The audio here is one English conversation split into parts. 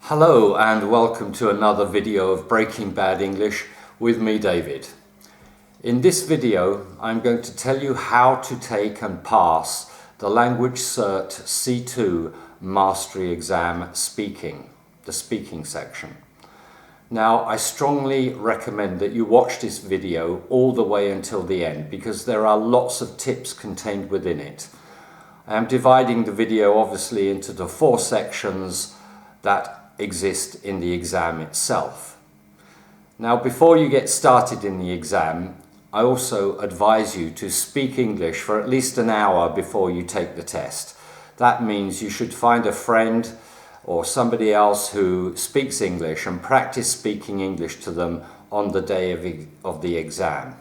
Hello and welcome to another video of Breaking Bad English with me, David. In this video, I'm going to tell you how to take and pass the LanguageCert C2 Mastery Exam Speaking, the speaking section. Now, I strongly recommend that you watch this video all the way until the end because there are lots of tips contained within it. I am dividing the video obviously into the 4 sections that exist in the exam itself. Now, before you get started in the exam, I also advise you to speak English for at least an hour before you take the test. That means you should find a friend or somebody else who speaks English and practice speaking English to them on the day of the exam.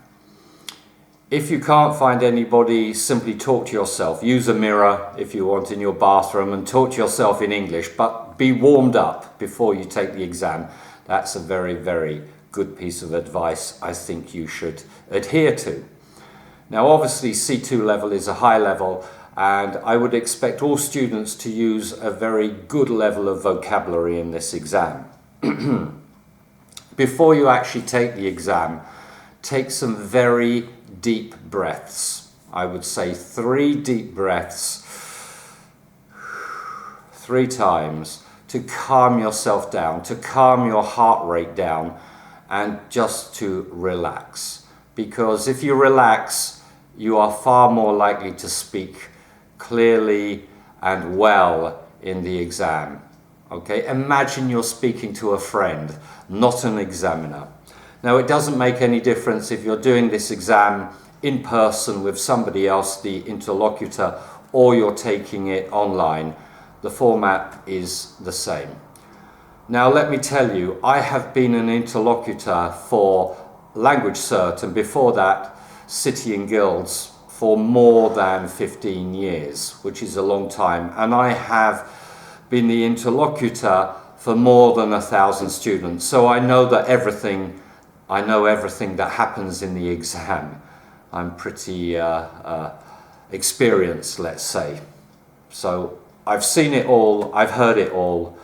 If you can't find anybody, simply talk to yourself. Use a mirror if you want in your bathroom and talk to yourself in English, but be warmed up before you take the exam. That's a very, very good piece of advice I think you should adhere to. Now, obviously C2 level is a high level, and I would expect all students to use a very good level of vocabulary in this exam. Before you actually take the exam, take some very deep breaths. I would say 3 deep breaths 3 times to calm yourself down, to calm your heart rate down, and just to relax. Because if you relax, you are far more likely to speak clearly and well in the exam. Okay, imagine you're speaking to a friend, not an examiner. Now, it doesn't make any difference if you're doing this exam in person with somebody else, the interlocutor, or you're taking it online. The format is the same. Now, let me tell you, I have been an interlocutor for LanguageCert and before that, City and Guilds for more than 15 years, which is a long time. And I have been the interlocutor for more than 1,000 students. So I know everything that happens in the exam. I'm pretty experienced, let's say. So I've seen it all, I've heard it all,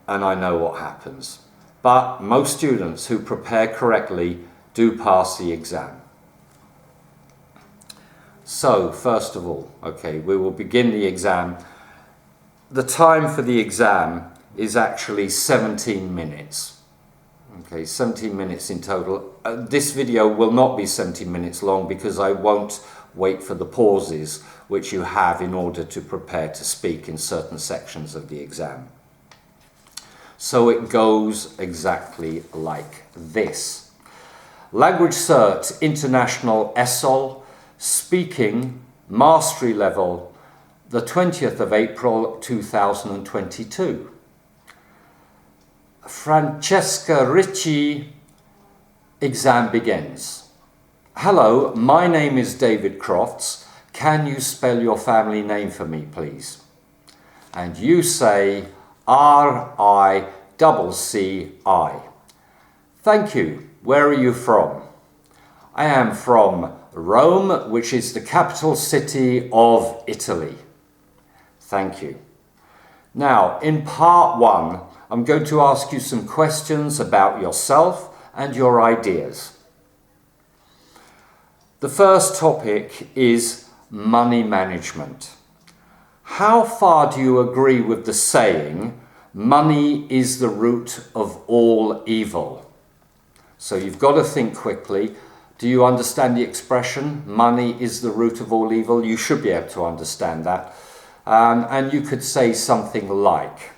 and I know what happens. But most students who prepare correctly do pass the exam. So first of all, okay, we will begin the exam. The time for the exam is actually 17 minutes. Okay, 17 minutes in total. This video will not be 17 minutes long because I won't wait for the pauses which you have in order to prepare to speak in certain sections of the exam. So it goes exactly like this. LanguageCert International ESOL Speaking Mastery Level, the 20th of April 2022. Francesca Ricci, exam begins. Hello, my name is David Crofts. Can you spell your family name for me, please? And you say R-I-C-C-I. Thank you. Where are you from? I am from Rome, which is the capital city of Italy. Thank you. Now, in part 1, I'm going to ask you some questions about yourself and your ideas. The first topic is money management. How far do you agree with the saying, money is the root of all evil? So you've got to think quickly. Do you understand the expression, money is the root of all evil? You should be able to understand that. And you could say something like,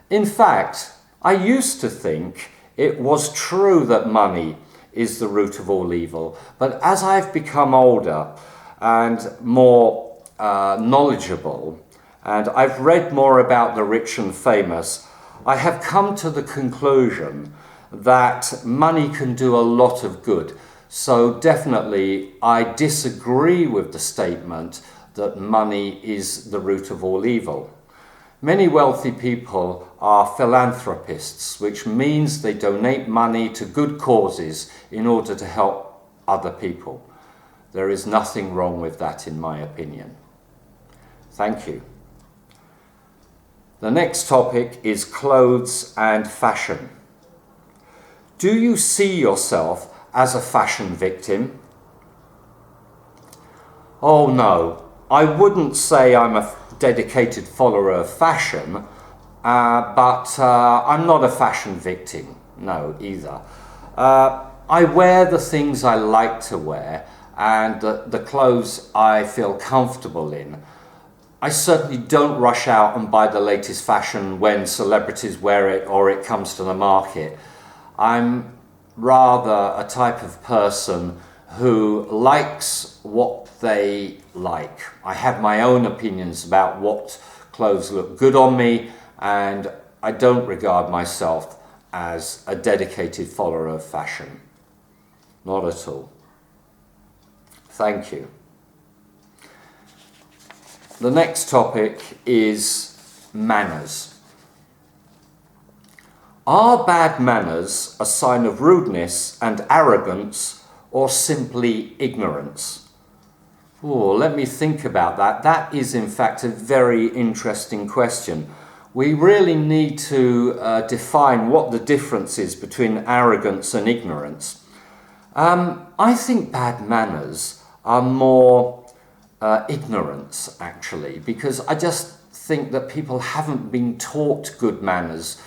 in fact, I used to think it was true that money is the root of all evil, but as I've become older and more knowledgeable, and I've read more about the rich and famous, I have come to the conclusion that money can do a lot of good. So definitely I disagree with the statement that money is the root of all evil. Many wealthy people are philanthropists, which means they donate money to good causes in order to help other people. There is nothing wrong with that, in my opinion. Thank you. The next topic is clothes and fashion. Do you see yourself as a fashion victim? Oh no, I wouldn't say I'm a dedicated follower of fashion, but I'm not a fashion victim, no, either. I wear the things I like to wear and the clothes I feel comfortable in. I certainly don't rush out and buy the latest fashion when celebrities wear it or it comes to the market. I'm rather a type of person who likes what they like. I have my own opinions about what clothes look good on me, and I don't regard myself as a dedicated follower of fashion. Not at all. Thank you. The next topic is manners. Are bad manners a sign of rudeness and arrogance or simply ignorance? Oh, let me think about that. That is in fact a very interesting question. We really need to define what the difference is between arrogance and ignorance. I think bad manners are more ignorance, actually, because I just think that people haven't been taught good manners,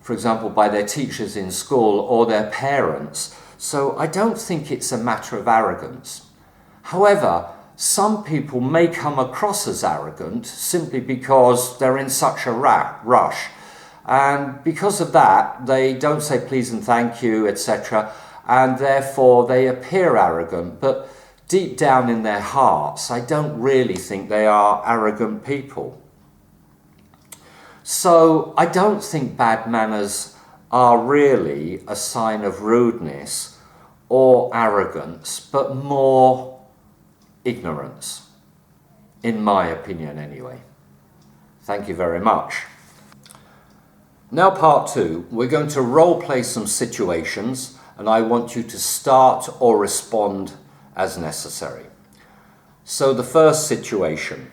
for example, by their teachers in school or their parents. So I don't think it's a matter of arrogance. However, some people may come across as arrogant simply because they're in such a rush. And because of that, they don't say please and thank you, etc. And therefore they appear arrogant. But deep down in their hearts, I don't really think they are arrogant people. So I don't think bad manners are really a sign of rudeness or arrogance, but more ignorance, in my opinion anyway. Thank you very much. Now part 2, we're going to role play some situations, and I want you to start or respond as necessary. So the first situation.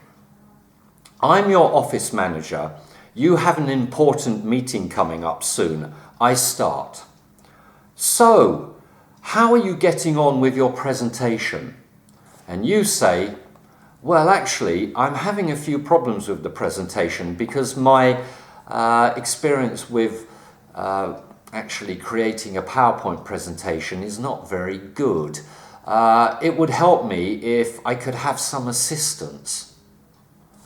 I'm your office manager. You have an important meeting coming up soon. I start. So, how are you getting on with your presentation? And you say, well, actually, I'm having a few problems with the presentation because my experience with actually creating a PowerPoint presentation is not very good. It would help me if I could have some assistance.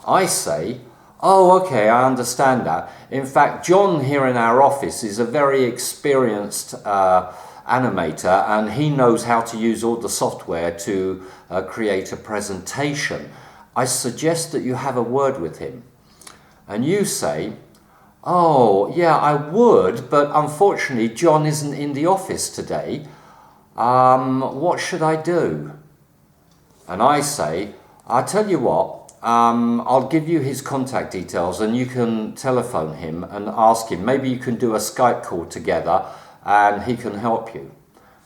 I say, oh, okay, I understand that. In fact, John here in our office is a very experienced animator, and he knows how to use all the software to create a presentation. I suggest that you have a word with him. And you say, oh, yeah, I would, but unfortunately John isn't in the office today. What should I do? And I say, I'll tell you what, I'll give you his contact details and you can telephone him and ask him. Maybe you can do a Skype call together and he can help you.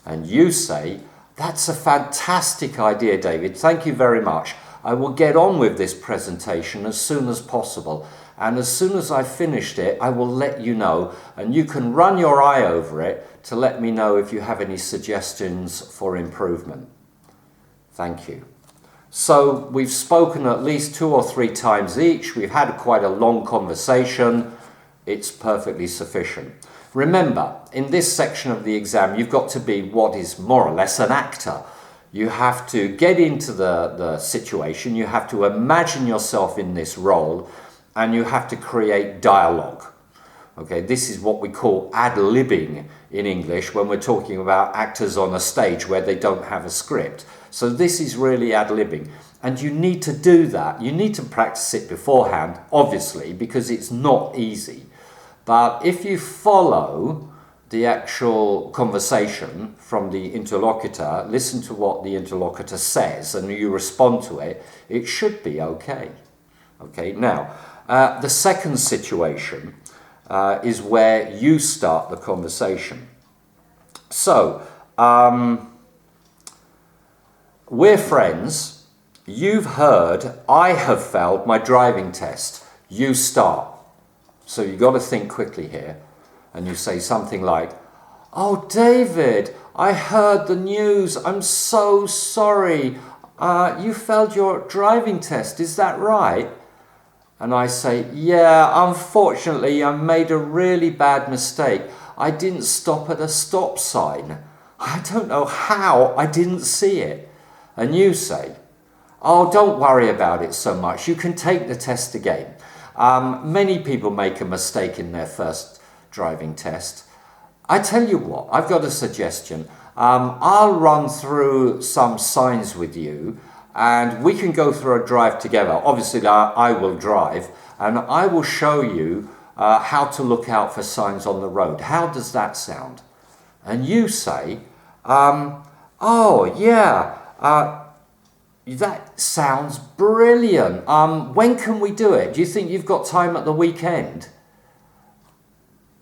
And you say, that's a fantastic idea, David. Thank you very much. I will get on with this presentation as soon as possible. And as soon as I've finished it, I will let you know. And you can run your eye over it to let me know if you have any suggestions for improvement. Thank you. So we've spoken at least 2 or 3 times each. We've had quite a long conversation. It's perfectly sufficient. Remember, in this section of the exam, you've got to be what is more or less an actor. You have to get into the situation. You have to imagine yourself in this role, and you have to create dialogue. Okay, this is what we call ad-libbing in English when we're talking about actors on a stage where they don't have a script. So this is really ad-libbing. And you need to do that. You need to practice it beforehand, obviously, because it's not easy. But if you follow the actual conversation from the interlocutor, listen to what the interlocutor says, and you respond to it, it should be okay. Okay, now, the second situation is where you start the conversation. So, we're friends. You've heard I have failed my driving test. You start. So you've got to think quickly here. And you say something like, "Oh, David, I heard the news. I'm so sorry. You failed your driving test, is that right?" And I say, "Yeah, unfortunately, I made a really bad mistake. I didn't stop at a stop sign. I don't know how I didn't see it." And you say, "Oh, don't worry about it so much. You can take the test again." Many people make a mistake in their first driving test. I tell you what, I've got a suggestion. I'll run through some signs with you and we can go through a drive together. Obviously, I will drive and I will show you how to look out for signs on the road. How does that sound? And you say, "Oh, yeah, that sounds brilliant. When can we do it? Do you think you've got time at the weekend?"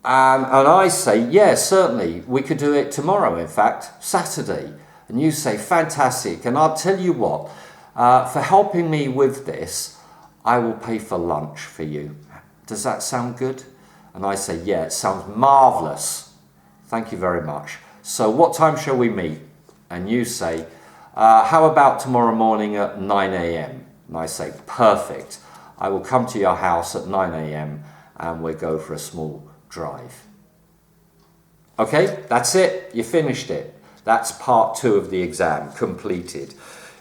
And I say, "Yeah, certainly. We could do it tomorrow, in fact, Saturday." And you say, "Fantastic. And I'll tell you what, for helping me with this, I will pay for lunch for you. Does that sound good?" And I say, "Yeah, it sounds marvellous. Thank you very much. So what time shall we meet?" And you say, "How about tomorrow morning at 9 a.m? And I say, "Perfect. I will come to your house at 9 a.m. and we'll go for a small drive." Okay, that's it. You finished it. That's part 2 of the exam, completed.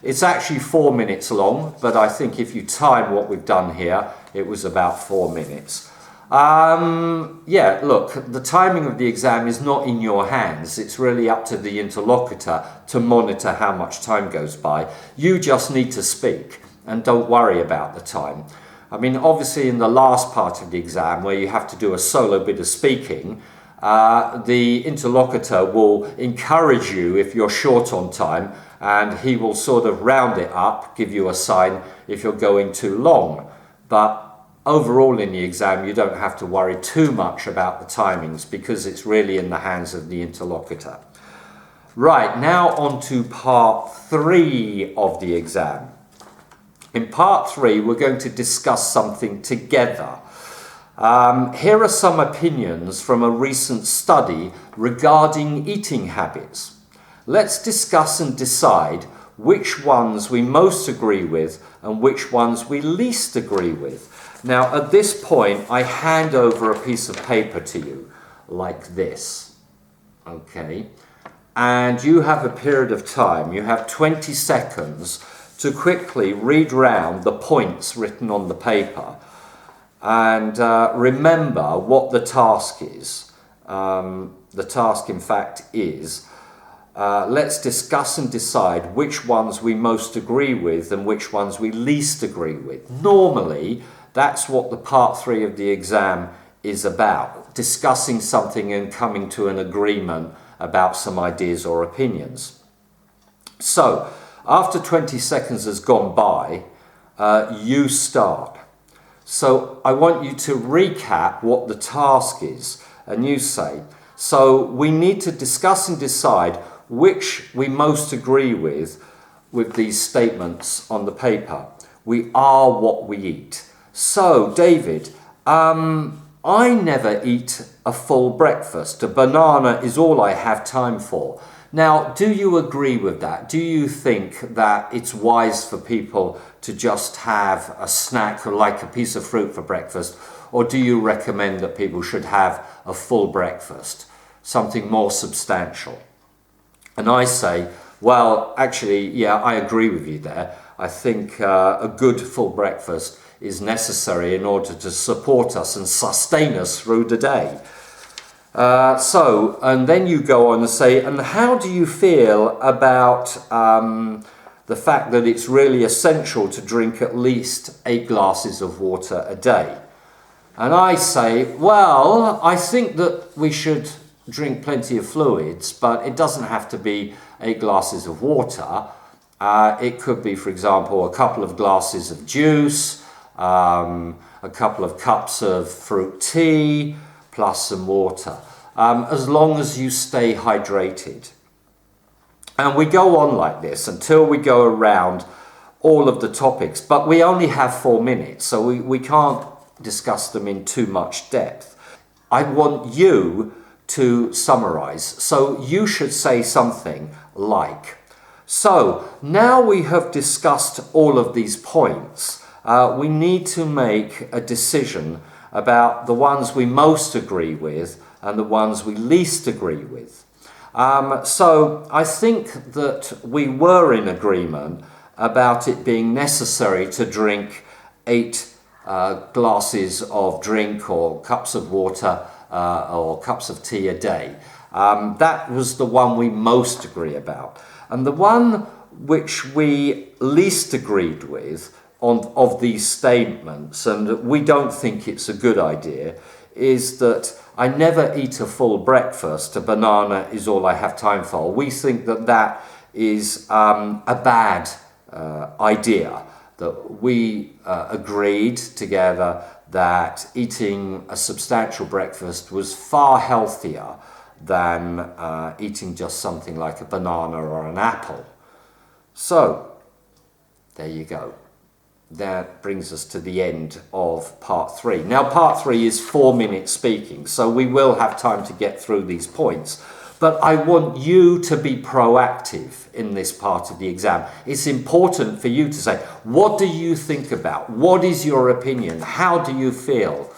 It's actually 4 minutes long, but I think if you time what we've done here, it was about 4 minutes. Yeah, look, the timing of the exam is not in your hands. It's really up to the interlocutor to monitor how much time goes by. You just need to speak and don't worry about the time. I mean, obviously in the last part of the exam where you have to do a solo bit of speaking, the interlocutor will encourage you if you're short on time and he will sort of round it up, give you a sign if you're going too long. But overall in the exam, you don't have to worry too much about the timings because it's really in the hands of the interlocutor. Right, now on to part 3 of the exam. In part 3, we're going to discuss something together. Here are some opinions from a recent study regarding eating habits. Let's discuss and decide which ones we most agree with and which ones we least agree with. Now, at this point, I hand over a piece of paper to you, like this, okay? And you have a period of time, you have 20 seconds to quickly read round the points written on the paper and remember what the task is. The task, in fact, is let's discuss and decide which ones we most agree with and which ones we least agree with. Normally, that's what the part 3 of the exam is about, discussing something and coming to an agreement about some ideas or opinions. So, after 20 seconds has gone by, you start. So I want you to recap what the task is. And you say, so we need to discuss and decide which we most agree with these statements on the paper. We are what we eat. So, David, I never eat a full breakfast. A banana is all I have time for. Now, do you agree with that? Do you think that it's wise for people to just have a snack like a piece of fruit for breakfast? Or do you recommend that people should have a full breakfast, something more substantial? And I say, well, actually, yeah, I agree with you there. I think a good full breakfast is necessary in order to support us and sustain us through the day. And then you go on and say, and how do you feel about the fact that it's really essential to drink at least 8 glasses of water a day? And I say, well, I think that we should drink plenty of fluids, but it doesn't have to be 8 glasses of water. It could be, for example, a couple of glasses of juice, a couple of cups of fruit tea, plus some water, as long as you stay hydrated. And we go on like this until we go around all of the topics, but we only have 4 minutes, so we can't discuss them in too much depth. I want you to summarize. So you should say something like, so now we have discussed all of these points. We need to make a decision about the ones we most agree with and the ones we least agree with. So I think that we were in agreement about it being necessary to drink 8 glasses of drink or cups of water or cups of tea a day. That was the one we most agree about. And the one which we least agreed with of these statements, and we don't think it's a good idea, is that I never eat a full breakfast, a banana is all I have time for. We think that that is a bad idea, that we agreed together that eating a substantial breakfast was far healthier than eating just something like a banana or an apple. So, there you go. That brings us to the end of part 3. Now, part 3 is 4-minute speaking, so we will have time to get through these points. But I want you to be proactive in this part of the exam. It's important for you to say, what do you think about? What is your opinion? How do you feel?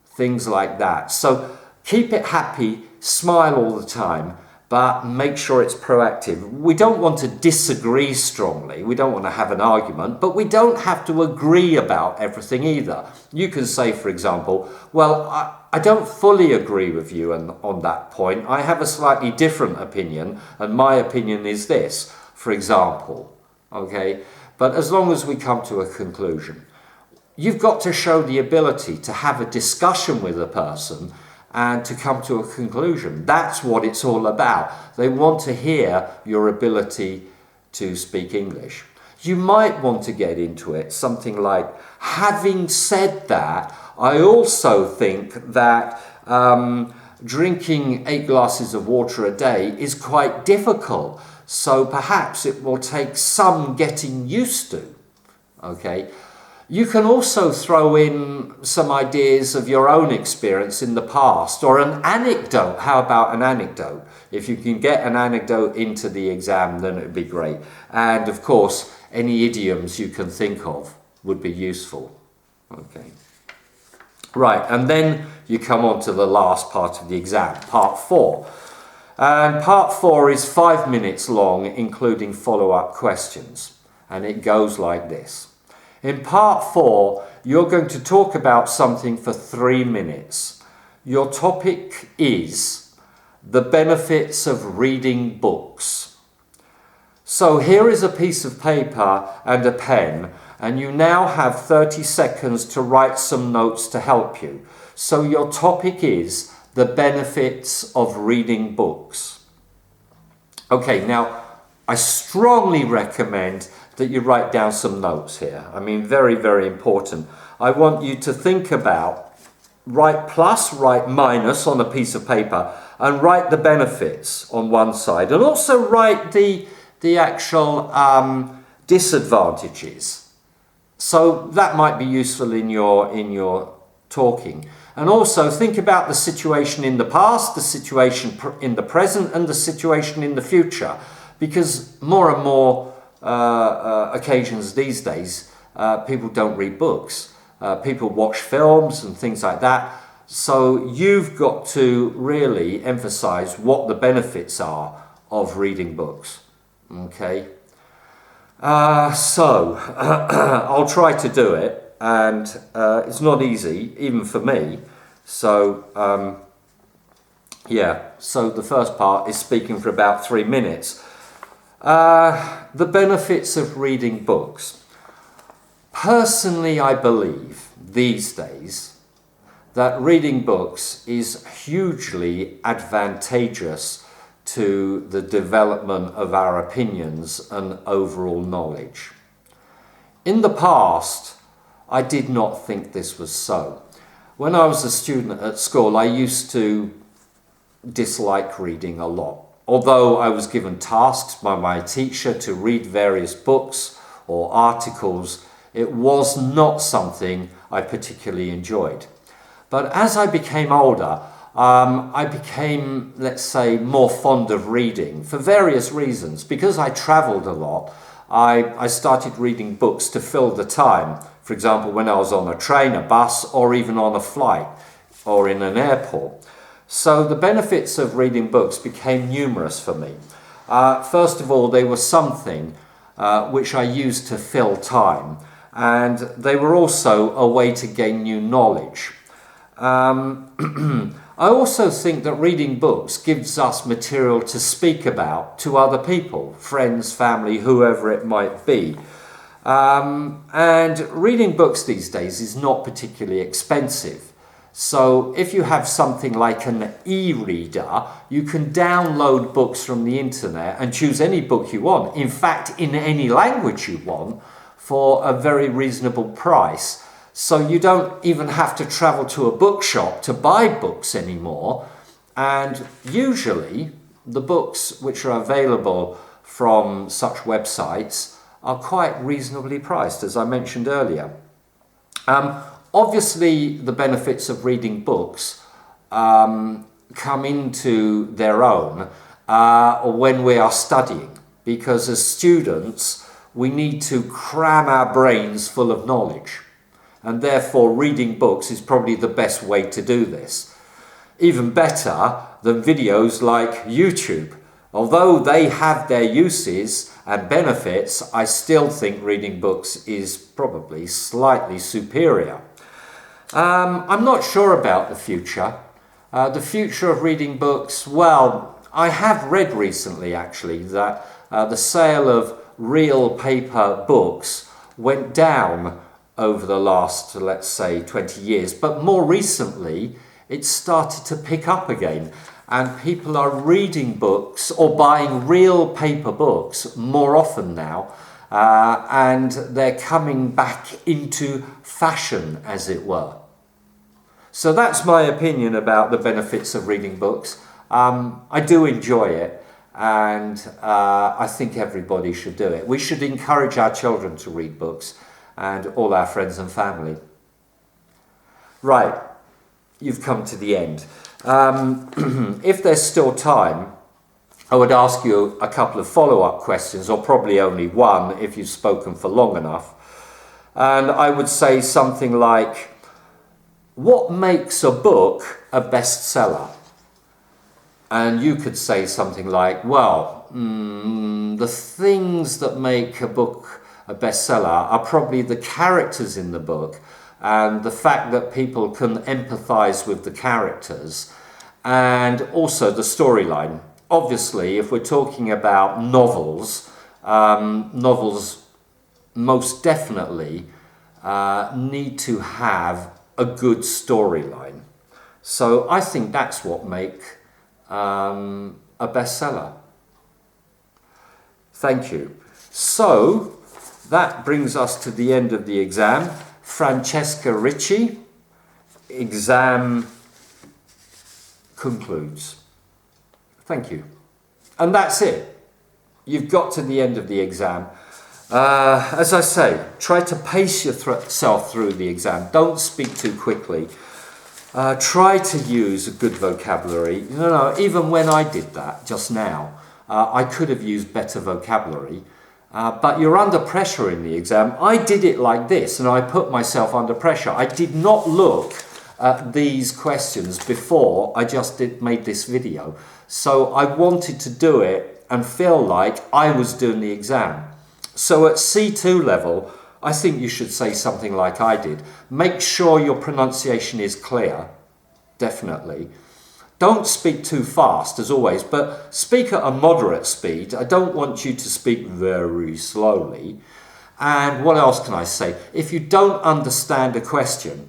Things like that. So keep it happy, smile all the time, but make sure it's proactive. We don't want to disagree strongly. We don't want to have an argument, but we don't have to agree about everything either. You can say, for example, well, I don't fully agree with you on that point. I have a slightly different opinion, and my opinion is this, for example. Okay? But as long as we come to a conclusion, you've got to show the ability to have a discussion with a person and to come to a conclusion. That's what it's all about. They want to hear your ability to speak English. You might want to get into it, something like, having said that, I also think that drinking 8 glasses of water a day is quite difficult, so perhaps it will take some getting used to. Okay? You can also throw in some ideas of your own experience in the past, or an anecdote. How about an anecdote? If you can get an anecdote into the exam, then it would be great. And of course, any idioms you can think of would be useful. Okay. Right, and then you come on to the last part of the exam, part 4. And part 4 is 5 minutes long, including follow-up questions. And it goes like this. In part 4, you're going to talk about something for 3 minutes. Your topic is the benefits of reading books. So here is a piece of paper and a pen, and you now have 30 seconds to write some notes to help you. So your topic is the benefits of reading books. Okay, now I strongly recommend that you write down some notes here. I mean, very, very important. I want you to think about, write plus, write minus on a piece of paper, and write the benefits on one side, and also write the actual disadvantages. So that might be useful in your talking. And also think about the situation in the past, the situation in the present, and the situation in the future, because more and more occasions these days, people don't read books. People watch films and things like that. So you've got to really emphasize what the benefits are of reading books. Okay? So I'll try to do it, and it's not easy, even for me. So yeah, so the first part is speaking for about 3 minutes. The benefits of reading books. Personally, I believe these days that reading books is hugely advantageous to the development of our opinions and overall knowledge. In the past, I did not think this was so. When I was a student at school, I used to dislike reading a lot. Although I was given tasks by my teacher to read various books or articles It was not something I particularly enjoyed. But as I became older, I became, let's say, more fond of reading for various reasons. Because I travelled a lot, I started reading books to fill the time. For example, when I was on a train, a bus, or even on a flight, or in an airport. So the benefits of reading books became numerous for me. First of all, they were something which I used to fill time, and they were also a way to gain new knowledge. I also think that reading books gives us material to speak about to other people, friends, family, whoever it might be. And reading books these days is not particularly expensive. So if you have something like an e-reader, you can download books from the internet and choose any book you want. In fact, in any language you want, for a very reasonable price. So you don't even have to travel to a bookshop to buy books anymore. And usually the books which are available from such websites are quite reasonably priced, as I mentioned earlier. Obviously, the benefits of reading books come into their own when we are studying, because as students, we need to cram our brains full of knowledge. And therefore, reading books is probably the best way to do this. Even better than videos like YouTube. Although they have their uses and benefits, I still think reading books is probably slightly superior. I'm not sure about the future. The future of reading books, well, I have read recently actually that the sale of real paper books went down over the last, let's say, 20 years. But more recently, it started to pick up again. And people are reading books or buying real paper books more often now. And they're coming back into fashion, as it were. So that's my opinion about the benefits of reading books. I do enjoy it. And I think everybody should do it. We should encourage our children to read books, and all our friends and family. Right, you've come to the end. If there's still time, I would ask you a couple of follow-up questions, or probably only one if you've spoken for long enough. And I would say something like, what makes a book a bestseller? And you could say something like, well, the things that make a book a bestseller are probably the characters in the book and the fact that people can empathize with the characters, and also the storyline. Obviously, if we're talking about novels, novels most definitely need to have a good storyline. So I think that's what makes a bestseller. Thank you. So that brings us to the end of the exam. Francesca Ricci, exam concludes. Thank you. And that's it. You've got to the end of the exam. As I say, try to pace yourself through the exam. Don't speak too quickly. Try to use a good vocabulary. Even when I did that just now, I could have used better vocabulary. But you're under pressure in the exam. I did it like this, and I put myself under pressure. I did not look at these questions before I just made this video. So I wanted to do it and feel like I was doing the exam. So at C2 level, I think you should say something like I did. Make sure your pronunciation is clear, definitely. Don't speak too fast, as always, but speak at a moderate speed. I don't want you to speak very slowly. And what else can I say? If you don't understand a question,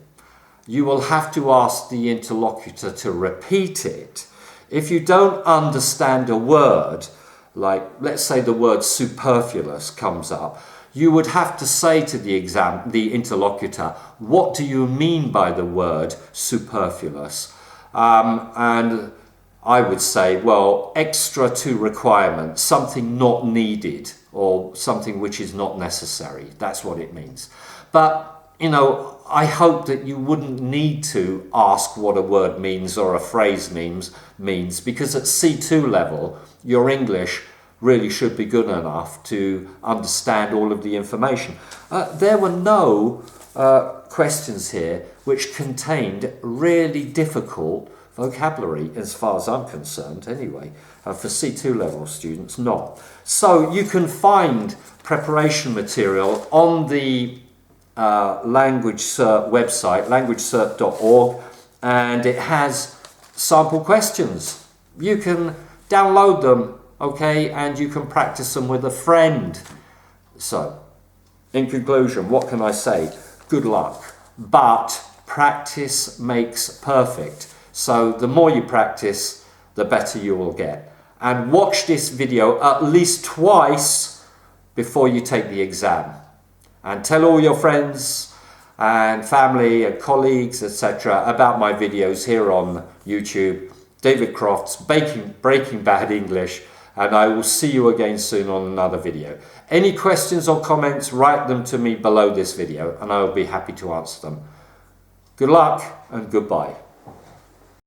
you will have to ask the interlocutor to repeat it. If you don't understand a word, like let's say the word superfluous comes up, you would have to say to the interlocutor, what do you mean by the word superfluous? And I would say, well, extra to requirement, something not needed or something which is not necessary. That's what it means. But, you know, I hope that you wouldn't need to ask what a word means or a phrase means because at C2 level, your English really should be good enough to understand all of the information. There were no questions here which contained really difficult vocabulary, as far as I'm concerned anyway, for C2 level students, not. So you can find preparation material on the LanguageCert website, languagecert.org, and it has sample questions. You can download them, okay, and you can practice them with a friend. So, in conclusion, what can I say? Good luck. But practice makes perfect. So the more you practice, the better you will get. And watch this video at least twice before you take the exam. And tell all your friends and family and colleagues, etc. about my videos here on YouTube, David Croft's Breaking Bad English, and I will see you again soon on another video. Any questions or comments, write them to me below this video and I will be happy to answer them. Good luck and goodbye.